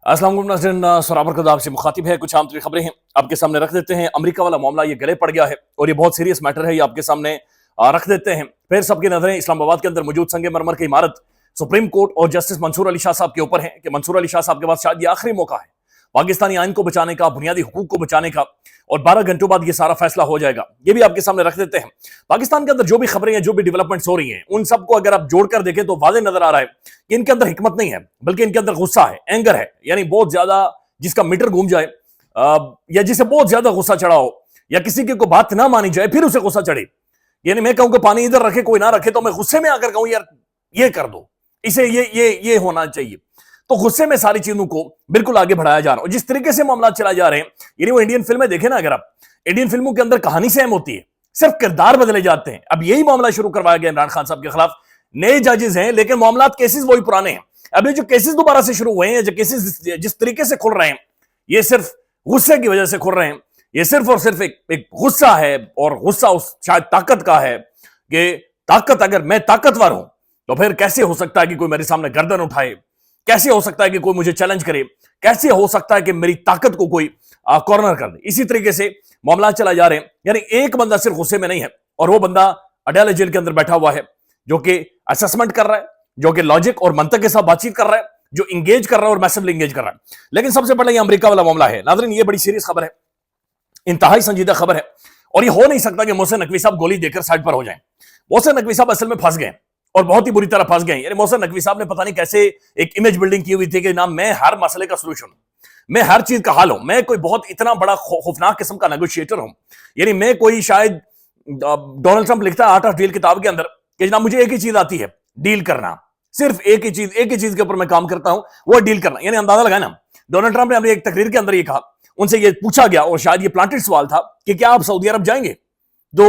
अस्सलाम वालेकुम नाज़रीन, सराबर कद आपसे मुखातिब है। कुछ आम तरीन खबरें हैं आपके सामने रख देते हैं। अमेरिका वाला मामला ये गले पड़ गया है और ये बहुत सीरियस मैटर है, ये आपके सामने रख देते हैं। फिर सबकी नजरें इस्लामाबाद के अंदर मौजूद संगे मरमर की इमारत सुप्रीम कोर्ट और जस्टिस मंसूर अली शाह साहब के ऊपर है कि मंसूर अली शाह साहब के पास शायद ये आखिरी मौका है पाकिस्तानी आइन को बचाने का, बुनियादी हुकूक को बचाने का, और 12 घंटों बाद ये सारा फैसला हो जाएगा। ये भी आपके सामने रख देते हैं। पाकिस्तान के अंदर जो भी खबरें हैं, जो भी डेवलपमेंट्स हो रही हैं, उन सबको अगर आप जोड़कर देखें तो वाज़ेह नजर आ रहा है कि इनके अंदर हिकमत नहीं है, बल्कि इनके अंदर गुस्सा है, एंगर है। यानी बहुत ज्यादा जिसका मीटर घूम जाए या जिसे बहुत ज्यादा गुस्सा चढ़ा हो, या किसी की कोई बात ना मानी जाए फिर उसे गुस्सा चढ़े। यानी मैं कहूं कि पानी इधर रखे कोई ना रखे तो मैं गुस्से में आकर कहूं यार ये कर दो, इसे ये होना चाहिए। तो गुस्से में सारी चीजों को बिल्कुल आगे बढ़ाया जा रहा है। और जिस तरीके से मामला चला जा रहे हैं, यानी वो इंडियन फिल्में देखे ना, अगर आप इंडियन फिल्मों के अंदर कहानी सेम होती है, सिर्फ किरदार बदले जाते हैं। अब यही मामला शुरू करवाया गया इमरान खान साहब के खिलाफ। नए जजेस हैं लेकिन मामला केसेस वही पुराने हैं। अभी जो केसेस दोबारा से शुरू हुए हैं, जो केसेस जिस तरीके से खुल रहे हैं, ये सिर्फ गुस्से की वजह से खुल रहे हैं। ये सिर्फ और सिर्फ एक गुस्सा है, और गुस्सा उस शायद ताकत का है कि ताकत, अगर मैं ताकतवर हूं तो फिर कैसे हो सकता है कि कोई मेरे सामने गर्दन उठाए, कैसे हो सकता है कि कोई मुझे चैलेंज करे, कैसे हो सकता है कि मेरी ताकत को कोई कॉर्नर कर दे। इसी तरीके से मामला चला जा रहे हैं। यानी एक बंदा सिर्फ गुस्से में नहीं है, और वो बंदा अडयाला जेल के अंदर बैठा हुआ है, जो कि असेसमेंट कर रहा है, जो कि लॉजिक और मंतक के साथ बातचीत कर रहा है, जो इंगेज कर रहा है और मैसिवली इंगेज कर रहा है। लेकिन सबसे पहले ये अमेरिका वाला मामला है नाज़रीन। ये बड़ी सीरियस खबर है, इंतहाई संजीदा खबर है, और ये हो नहीं सकता कि मोहसिन नकवी साहब गोली देकर साइड पर हो जाएं। मोहसिन नकवी साहब असल में फंस गए, और बहुत ही बुरी तरह फंस गए। यानी मोहसिन नकवी साहब ने पता नहीं कैसे एक इमेज बिल्डिंग की हुई थी कि ना मैं हर मसले का सोल्यूशन हूं, मैं हर चीज का हल हूं, मैं कोई बहुत इतना बड़ा खौफनाक किस्म का नेगोशिएटर हूं। यानी मैं कोई शायद डोनाल्ड ट्रंप लिखता है आर्ट ऑफ डील किताब के अंदर कि जनाब मुझे एक ही चीज आती है, डील करना। सिर्फ एक ही चीज के ऊपर मैं काम करता हूं, वो डील करना। यानी अंदाजा लगाए ना, डोनाल्ड ट्रंप ने अपनी एक तकरीर के अंदर ये कहा, उनसे ये पूछा गया, और शायद ये प्लांटेड सवाल था कि क्या आप सऊदी अरब जाएंगे। तो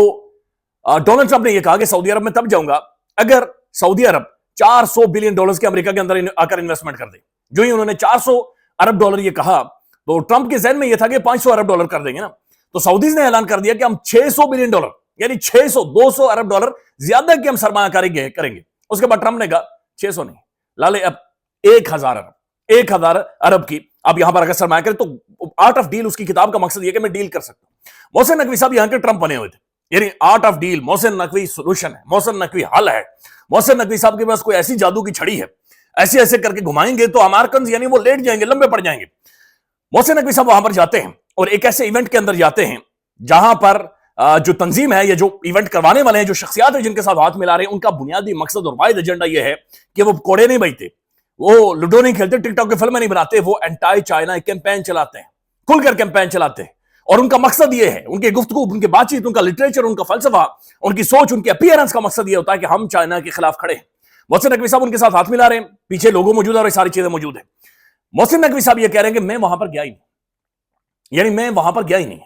डोनाल्ड ट्रंप ने यह कहा कि सऊदी अरब में तब जाऊंगा अगर सऊदी अरब $400 बिलियन के अमेरिका के अंदर आकर इन्वेस्टमेंट कर दे। जो ही उन्होंने $400 अरब ये कहा, तो ट्रंप के जहन में यह था कि $500 अरब कर देंगे ना। तो सऊदीज ने ऐलान कर दिया कि हम $600 बिलियन, यानी 200 अरब ज्यादा की हम सरमायाकारी करेंगे। उसके बाद ट्रंप ने कहा 600 नहीं, लाले अब 1000 अरब की आप यहां पर अगर सरमाया करें तो आर्ट ऑफ डील, उसकी किताब का मकसद यह कि मैं डील कर सकता हूं। मोहसिन नकवी साहब यहां के ट्रंप बने हुए थे। यानी art of deal, Mohsin Naqvi solution है, मोहसिन नकवी हल है। मोहसिन नकवी साहब के पास कोई ऐसी जादू की छड़ी है, ऐसे ऐसे करके घुमाएंगे तो अमेरिकन यानी वो लेट जाएंगे, लंबे पड़ जाएंगे। मोहसिन नकवी साहब वहां पर जाते हैं और एक ऐसे इवेंट के अंदर जाते हैं जहां पर जो तंजीम है, ये जो इवेंट करवाने वाले हैं, जो शख्सियात है जिनके साथ हाथ मिला रहे हैं, उनका बुनियादी मकसद और वाहिद एजेंडा यह है कि वो कोड़े नहीं बजते, वो लूडो नहीं खेलते, टिकटॉक की फिल्में नहीं बनाते, वो एंटी चाइना कैंपेन चलाते हैं, खुलकर कैंपेन चलाते हैं। और उनका मकसद यह है, उनके गुफ्तगू, उनकी बातचीत, उनका लिटरेचर, उनका फलसफा, उनकी सोच, उनकी अपीयरेंस का मकसद यह होता है कि हम चाइना के खिलाफ खड़े हैं। मोहसिन नकवी साहब उनके साथ हाथ मिला रहे हैं, पीछे लोगों मौजूद है और सारी चीजें मौजूद है। मोहसिन नकवी साहब यह कह रहे हैं कि मैं वहां पर गया ही नहीं, यानी मैं वहां पर गया ही नहीं।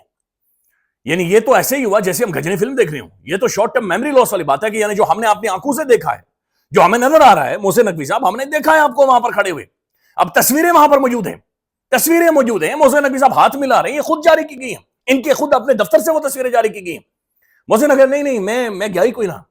यानी ये तो ऐसे ही हुआ जैसे हम गजनी फिल्म देख रहे हो। ये तो शॉर्ट टर्म मेमोरी लॉस वाली बात है कि यानी जो हमने अपनी आंखों से देखा है, जो हमें नजर आ रहा है, मोहसिन नकवी साहब हमने देखा है आपको वहां पर खड़े हुए। अब तस्वीरें वहां पर मौजूद हैं, तस्वीरें मौजूद हैं, मोहसिन नकवी साहब हाथ मिला रहे हैं, ये खुद जारी की गई हैं, इनके खुद अपने दफ्तर से वो तस्वीरें जारी की गई हैं। मोहसिन नकवी नहीं, मैं गया ही कोई ना,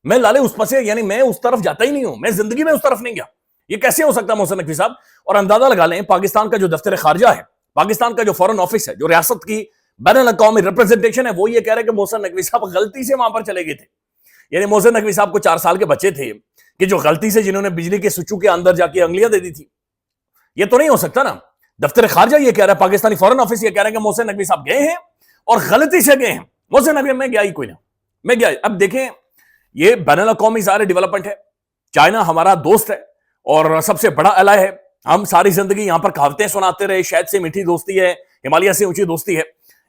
मैं लाले उस पासे, यानी मैं उस तरफ जाता ही नहीं हूं, मैं जिंदगी में उस तरफ नहीं गया। ये कैसे हो सकता है मोहसिन नकवी साहब? और अंदाजा लगा लें, पाकिस्तान का जो दफ्तर खारजा है, पाकिस्तान का जो फॉरेन ऑफिस है, जो रियासत की बैनुल अक़वामी रिप्रेजेंटेशन है, वो ये कह रहे हैं कि मोहसिन नकवी साहब गलती से वहां पर चले गए थे। यानी मोहसिन नकवी साहब को 4 साल के बच्चे थे कि जो गलती से जिन्होंने बिजली के स्विचों के अंदर जाके अंगलियां दे दी थी। ये तो नहीं हो सकता ना। दफ्तर खारजा ये कह रहा है, पाकिस्तानी फॉरेन ऑफिस ये कह रहा है कि मोहसिन नकवी साहब गए हैं और गलती से गए हैं। मोहसिन नकवी मैं गया ही कोई ना, मैं गया। अब देखें, ये बैनुल अक़वामी सारे डेवलपमेंट है, चाइना हमारा दोस्त है और सबसे बड़ा अलाय है। हम सारी जिंदगी यहां पर कहावतें सुनाते रहे, शहद से मीठी दोस्ती है, हिमालय से ऊंची दोस्ती है।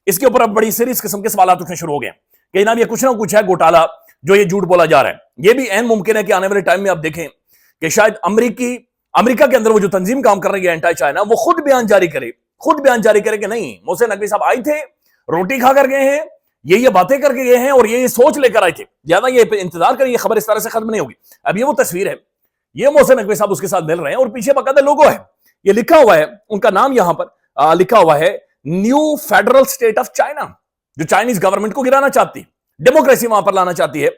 इसके ऊपर अब बड़ी सीरियस किस्म के सवाल उठने शुरू हो गए कि जनाब ये कुछ ना कुछ है घोटाला, जो ये झूठ बोला जा रहा है। ये भी ऐन मुमकिन है कि आने वाले टाइम में आप देखें कि शायद अमेरिका के अंदर वो जो तंजीम काम कर रही है एंटी चाइना, वो खुद बयान जारी करे कि नहीं, मोहसिन नकवी साहब आए थे, रोटी खा कर गए हैं, ये बातें करके गए हैं और ये सोच लेकर आए थे। ज्यादा ये इंतजार करें, ये खबर इस तरह से खत्म नहीं होगी। अब ये वो तस्वीर है, ये मोहसिन नकवी साहब उसके साथ मिल रहे हैं और पीछे बाकायदा लोगो है, ये लिखा हुआ है, उनका नाम यहां पर लिखा हुआ है, new federal state of China, जो चाइनीज गवर्नमेंट को गिराना चाहती, डेमोक्रेसी वहां पर लाना चाहती है।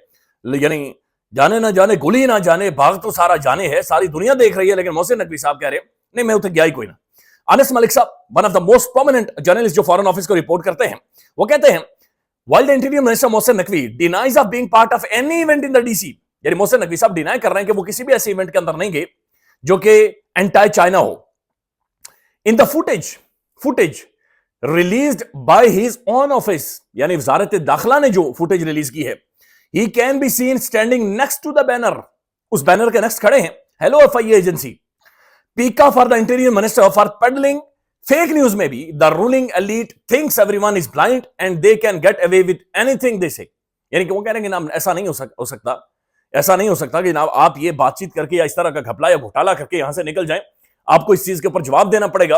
यानी जाने ना जाने, गोली ना जाने, भाग तो सारा जाने है, सारी दुनिया देख रही है, लेकिन मोहसिन नकवी साहब कह रहे हैं नहीं, मैं उसे गया ही कोई ना। انس ملک صاحب, one of the most prominent journalist جو فارن آفس کو رپورٹ کرتے ہیں, وہ کہتے ہیں while the interior minister Mohsin Naqvi denies of being part of any event in the DC, یعنی محسن نقوی صاحب ڈینائی کر رہے ہیں کہ وہ کسی بھی ایسے ایونٹ کے اندر نہیں گئے جو کہ انٹائی چائنا ہو. in the footage released by his own office, یعنی وزارت داخلہ نے جو فوٹیج ریلیز کی ہے, he can be seen standing next to the banner, اس بینر کے نیکسٹ کھڑے ہیں hello FIA agency. PECA for the interior minister for peddling fake news میں بھی the ruling elite thinks everyone is blind and they can get away with anything they say, یعنی کہ وہ کہہ رہے ہیں کہ جناب ایسا نہیں ہو سکتا کہ جناب آپ یہ بات چیت کر کے یا اس طرح کا گھپلا یا گھوٹالا کر کے یہاں سے نکل جائیں, آپ کو اس چیز کے اوپر جواب دینا پڑے گا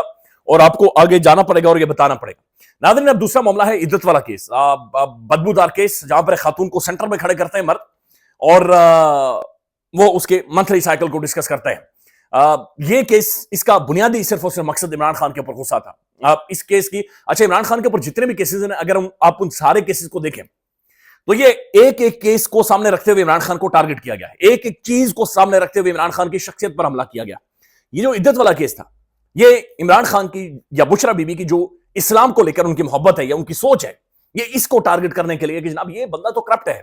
اور آپ کو آگے جانا پڑے گا اور یہ بتانا پڑے گا. ناظرین, اب دوسرا معاملہ ہے عدت والا کیس, بدبودار کیس, جہاں پر خاتون کو سینٹر میں کھڑے کرتے ہیں مرد اور وہ اس کے منتھلی سائیکل کو ڈسکس کرتے ہیں. یہ کیس, اس کا بنیادی صرف اور صرف مقصد عمران خان کے اوپر غصہ تھا. اس کیس کی اچھا عمران خان کے اوپر جتنے بھی کیسز ہیں, اگر آپ ان سارے کیسز کو دیکھیں تو یہ ایک ایک کیس کو سامنے رکھتے ہوئے عمران خان کو ٹارگٹ کیا گیا, ایک ایک چیز کو سامنے رکھتے ہوئے عمران خان کی شخصیت پر حملہ کیا گیا. یہ جو عدت والا کیس تھا, یہ عمران خان کی یا بشرا بی بی کی جو اسلام کو لے کر ان کی محبت ہے یا ان کی سوچ ہے, یہ اس کو ٹارگٹ کرنے کے لیے کہ جناب یہ بندہ تو کرپٹ ہے,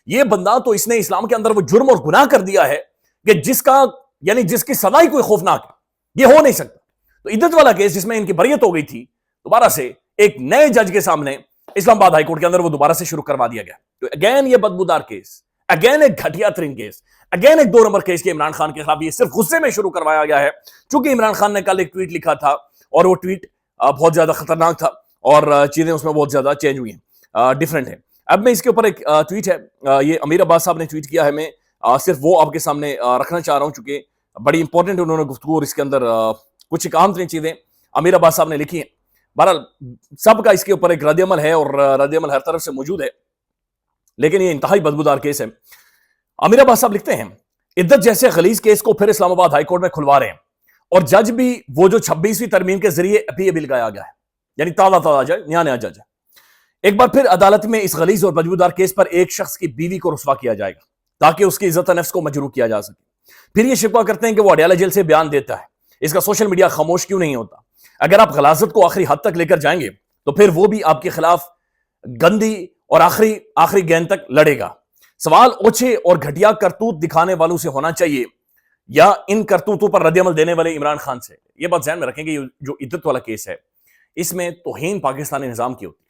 یہ بندہ تو اس نے اسلام کے اندر وہ جرم اور گناہ کر دیا ہے کہ جس کا یعنی جس کی سزا ہی کوئی خوفناک ہے, یہ ہو نہیں سکتا. تو عدت والا کیس جس میں ان کی بریت ہو گئی تھی, دوبارہ سے ایک نئے جج کے سامنے اسلام آباد ہائی کورٹ کے اندر وہ دوبارہ سے شروع کروا دیا گیا. تو اگین یہ بدبودار کیس, اگین ایک گھٹیا ترین کیس, اگین ایک 2 نمبر کیس کے عمران خان کے خلاف یہ صرف غصے میں شروع کروایا گیا ہے. چونکہ عمران خان نے کل ایک ٹویٹ لکھا تھا اور وہ ٹویٹ بہت زیادہ خطرناک تھا اور چیزیں اس میں بہت زیادہ چینج ہوئی ہیں, ڈفرینٹ ہیں. اب میں اس کے اوپر ایک ٹویٹ ہے, یہ امیر عباس صاحب نے ٹویٹ کیا ہے, میں صرف وہ آپ کے سامنے رکھنا چاہ رہا ہوں چونکہ بڑی امپورٹنٹ انہوں نے گفتگو اور اس کے اندر کچھ ایک اہم ترین چیزیں امیر عباس صاحب نے لکھی ہیں. بہرحال سب کا اس کے اوپر ایک رد عمل ہے اور رد عمل ہر طرف سے موجود ہے, لیکن یہ انتہائی بدبودار کیس ہے. امیر عباس صاحب لکھتے ہیں عدت جیسے غلیظ کیس کو پھر اسلام آباد ہائی کورٹ میں کھلوا رہے ہیں اور جج بھی وہ جو 26ویں ترمیم کے ذریعے ابھی لگایا گیا ہے, یعنی تازہ جج, نیا جج ہے. ایک بار پھر عدالت میں اس غلیظ اور بدبودار کیس پر ایک شخص کی بیوی کو رسوا کیا جائے گا تاکہ اس کی عزت نفس کو مجروح کیا جا سکے. پھر یہ شکوہ کرتے ہیں کہ وہ اڈیالہ جیل سے بیان دیتا ہے, اس کا سوشل میڈیا خاموش کیوں نہیں ہوتا. اگر آپ غلاظت کو آخری حد تک لے کر جائیں گے تو پھر وہ بھی آپ کے خلاف گندی اور آخری گیند تک لڑے گا. سوال اوچھے اور گھٹیا کرتوت دکھانے والوں سے ہونا چاہیے یا ان کرتوتوں پر رد عمل دینے والے عمران خان سے. یہ بات ذہن میں رکھیں کہ جو عدت والا کیس ہے اس میں توہین پاکستانی نظام کی ہوتی ہے,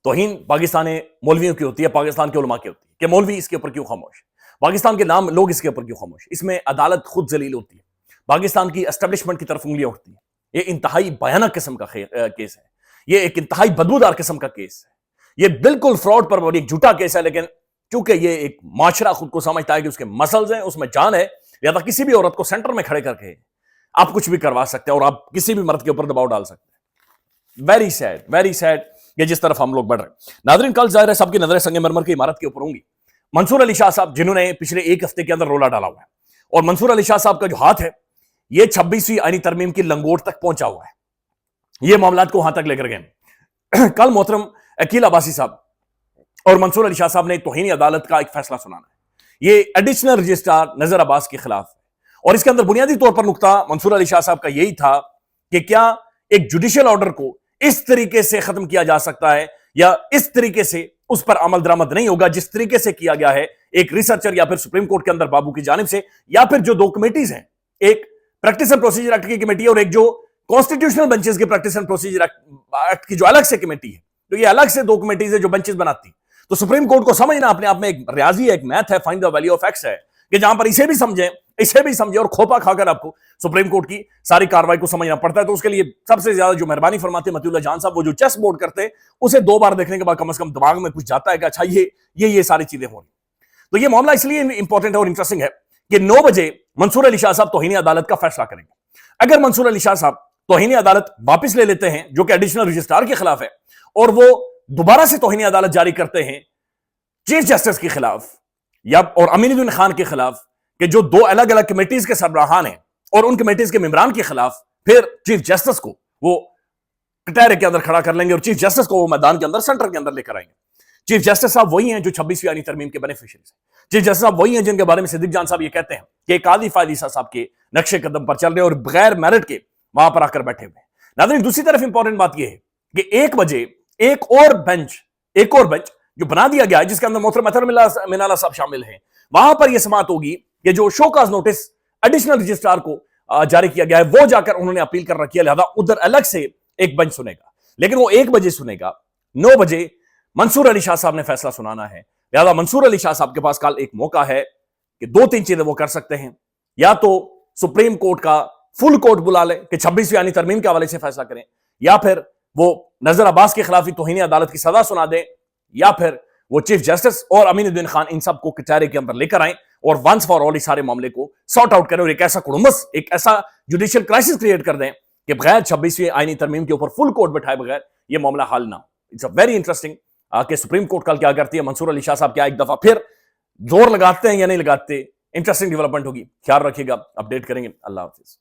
توہین پاکستانی مولویوں کی ہوتی ہے, پاکستان کے علماء کی ہوتی ہے کہ مولوی اس کے اوپر کیوں خاموش, پاکستان کے نام لوگ اس کے اوپر کیوں خاموش. اس میں عدالت خود ذلیل ہوتی ہے, پاکستان کی اسٹیبلشمنٹ کی طرف انگلیاں اٹھتی ہیں. یہ انتہائی بھیانک قسم کا کیس ہے, یہ ایک انتہائی بدبودار قسم کا کیس ہے, یہ بالکل فراڈ پر ایک جھوٹا کیس ہے. لیکن چونکہ یہ ایک معاشرہ خود کو سمجھتا ہے کہ اس کے مسلز ہیں, اس میں جان ہے, یا تو کسی بھی عورت کو سینٹر میں کھڑے کر کے آپ کچھ بھی کروا سکتے ہیں اور آپ کسی بھی مرد کے اوپر دباؤ ڈال سکتے ہیں. ویری سیڈ کہ جس طرف ہم لوگ بڑھ رہے ہیں. ناظرین, کل ظاہر ہے سب کی نظریں سنگ مرمر کی عمارت کے اوپر ہوں گی. منصور علی شاہ صاحب جنہوں نے پچھلے ایک ہفتے کے اندر رولا ڈالا ہوا ہے, اور منصور علی شاہ صاحب کا جو ہاتھ ہے یہ 26ویں آئینی ترمیم کی لنگوٹ تک پہنچا ہوا ہے. یہ معاملات کو وہاں تک لے کر گئے. کل محترم عقیل عباسی صاحب اور منصور علی شاہ صاحب نے توہین عدالت کا ایک فیصلہ سنانا ہے. یہ ایڈیشنل رجسٹرار نذر عباس کے خلاف ہے, اور اس کے اندر بنیادی طور پر نقطہ منصور علی شاہ صاحب کا یہی تھا کہ کیا ایک جوڈیشل آرڈر کو اس طریقے سے ختم کیا جا سکتا ہے یا اس طریقے سے اس پر عمل درآمد نہیں ہوگا جس طریقے سے کیا گیا ہے ایک ریسرچر یا پھر سپریم کورٹ کے اندر بابو کی جانب سے, یا پھر جو 2 کمیٹیز ہیں, ایک پریکٹس اینڈ پروسیجر ایکٹ کی کمیٹی اور ایک جو کانسٹیٹیوشنل بنچز کے پریکٹس اینڈ پروسیجر ایکٹ کی جو الگ سے کمیٹی ہے. تو یہ الگ سے 2 کمیٹیز ہیں جو بنچز بناتی ہیں. تو سپریم کورٹ کو سمجھنا اپنے آپ میں ایک ریاضی ہے, ایک میتھ ہے, find the value of x ہے, کہ جہاں پر اسے بھی سمجھیں اور کھوپا کھا کر آپ کو سپریم کورٹ کی ساری کاروائی کو سمجھنا پڑتا ہے. تو اس کے لیے سب سے زیادہ جو مہربانی فرماتے متی اللہ جان صاحب, وہ جو چیس بورڈ کرتے اسے 2 بار دیکھنے کے بعد کم از کم دماغ میں کچھ جاتا ہے کہ اچھا یہ ساری چیزیں ہو رہی. تو یہ معاملہ اس لیے امپورٹنٹ ہے اور انٹرسٹنگ ہے کہ 9 بجے منصور علی شاہ صاحب توہین عدالت کا فیصلہ کریں گے. اگر منصور علی شاہ صاحب توہین عدالت واپس لے لیتے ہیں جو کہ ایڈیشنل رجسٹرار کے خلاف ہے, اور وہ دوبارہ سے توہین عدالت جاری کرتے ہیں چیف جسٹس کے خلاف یا اور امین الدین خان کے خلاف, کہ جو 2 الگ الگ کمیٹیز کے سربراہان ہیں, اور ان کمیٹیز کے ممبران کے خلاف, پھر چیف جسٹس کو وہ کٹہرے کے اندر کھڑا کر لیں گے اور چیف جسٹس کو وہ میدان کے اندر سینٹر کے اندر لے کر آئیں گے. چیف جسٹس صاحب وہی ہیں جو 26ویں آئینی ترمیم کے بینیفیشریز ہیں. چیف جسٹس صاحب وہی ہیں جن کے بارے میں صدیق جان صاحب یہ کہتے ہیں کہ قاضی فائز عیسیٰ صاحب کے نقش قدم پر چل رہے اور بغیر میرٹ کے वहां पर आकर बैठे हुए। नाज़रीन, दूसरी तरफ इंपॉर्टेंट बात यह है कि 1 बजे एक और बेंच जो बना दिया गया है, जिसके अंदर मोहतरम अतहर मीनाला साहब शामिल हैं, वहां पर यह समाअत होगी कि जो शोकाज नोटिस एडिशनल रजिस्ट्रार को जारी किया गया है, वो जाकर उन्होंने अपील कर रखी है, लिहाजा उधर अलग से एक बेंच सुनेगा, लेकिन वो 1 बजे सुनेगा। 9 बजे मंसूर अली शाह साहब ने फैसला सुनाना है, लिहाजा मंसूर अली शाह साहब के पास कल एक मौका है कि 2-3 चीजें वो कर सकते हैं। या तो सुप्रीम कोर्ट का फुल कोर्ट बुला ले कि 26वीं आईनी तरमीम के हवाले से फैसला करें, या फिर वो नजर अब्बास के खिलाफ तौहीन अदालत की सजा सुना दें, या फिर वो चीफ जस्टिस और अमीनुद्दीन खान इन सबको कचहरे के अंदर लेकर आए और वंस फॉर ऑल इस सारे मामले को सॉर्ट आउट करें और एक ऐसा कुड़ुमस, एक ऐसा जुडिशियल क्राइसिस क्रिएट कर दें कि बगैर 26वीं आईनी तरमीम के ऊपर फुल कोर्ट बैठाए बगैर ये मामला हल ना। इट्स अ वेरी इंटरेस्टिंग कि सुप्रीम कोर्ट कल क्या करती है, मंसूर अली शाह साहब क्या एक दफा फिर जोर लगाते हैं या नहीं लगाते। इंटरेस्टिंग डेवलपमेंट होगी, ख्याल रखिएगा, अपडेट करेंगे। अल्लाह हाफिज।